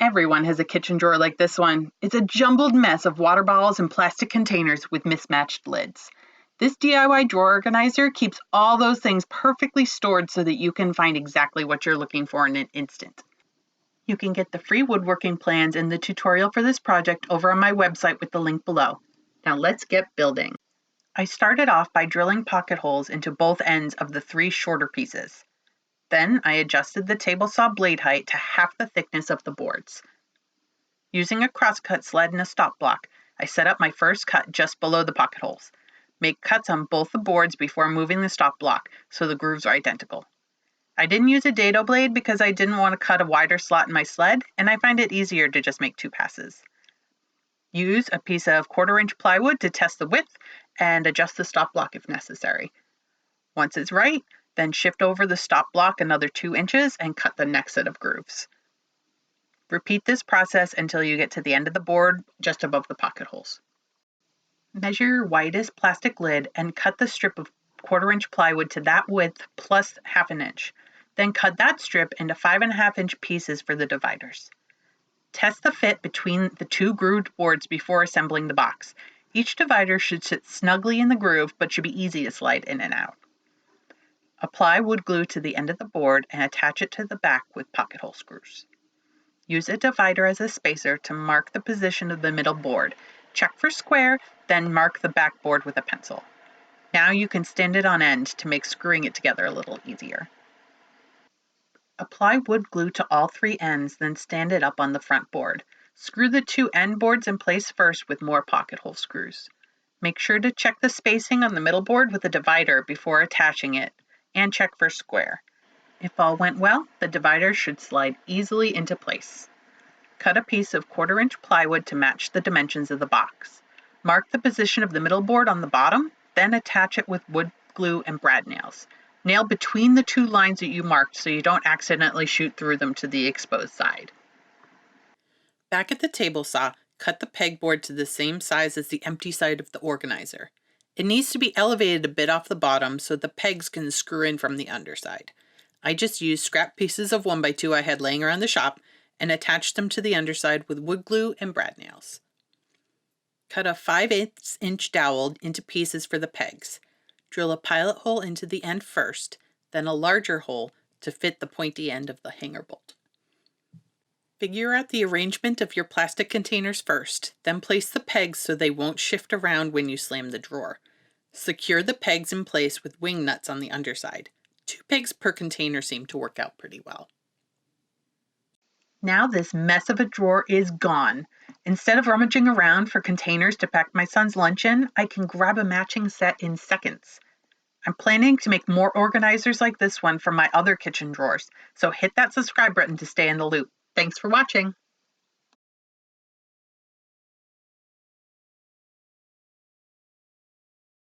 Everyone has a kitchen drawer like this one. It's a jumbled mess of water bottles and plastic containers with mismatched lids. This DIY drawer organizer keeps all those things perfectly stored so that you can find exactly what you're looking for in an instant. You can get the free woodworking plans and the tutorial for this project over on my website with the link below. Now let's get building. I started off by drilling pocket holes into both ends of the 3 shorter pieces. Then I adjusted the table saw blade height to half the thickness of the boards. Using a crosscut sled and a stop block, I set up my first cut just below the pocket holes. Make cuts on both the boards before moving the stop block so the grooves are identical. I didn't use a dado blade because I didn't want to cut a wider slot in my sled, and I find it easier to just make 2 passes. Use a piece of 1/4-inch plywood to test the width and adjust the stop block if necessary. Once it's right, then shift over the stop block another 2 inches and cut the next set of grooves. Repeat this process until you get to the end of the board just above the pocket holes. Measure your widest plastic lid and cut the strip of 1/4-inch plywood to that width plus 1/2 inch. Then cut that strip into 5.5-inch pieces for the dividers. Test the fit between the 2 grooved boards before assembling the box. Each divider should sit snugly in the groove but should be easy to slide in and out. Apply wood glue to the end of the board and attach it to the back with pocket hole screws. Use a divider as a spacer to mark the position of the middle board. Check for square, then mark the backboard with a pencil. Now you can stand it on end to make screwing it together a little easier. Apply wood glue to all 3 ends, then stand it up on the front board. Screw the 2 end boards in place first with more pocket hole screws. Make sure to check the spacing on the middle board with a divider before attaching it, and check for square. If all went well, the divider should slide easily into place. Cut a piece of 1/4-inch plywood to match the dimensions of the box. Mark the position of the middle board on the bottom, then attach it with wood glue and brad nails. Nail between the 2 lines that you marked so you don't accidentally shoot through them to the exposed side. Back at the table saw, cut the pegboard to the same size as the empty side of the organizer. It needs to be elevated a bit off the bottom so the pegs can screw in from the underside. I just used scrap pieces of 1x2 I had laying around the shop and attached them to the underside with wood glue and brad nails. Cut a 5/8-inch dowel into pieces for the pegs. Drill a pilot hole into the end first, then a larger hole to fit the pointy end of the hanger bolt. Figure out the arrangement of your plastic containers first, then place the pegs so they won't shift around when you slam the drawer. Secure the pegs in place with wing nuts on the underside. 2 pegs per container seem to work out pretty well. Now this mess of a drawer is gone. Instead of rummaging around for containers to pack my son's lunch in, I can grab a matching set in seconds. I'm planning to make more organizers like this one for my other kitchen drawers, so hit that subscribe button to stay in the loop. Thanks for watching.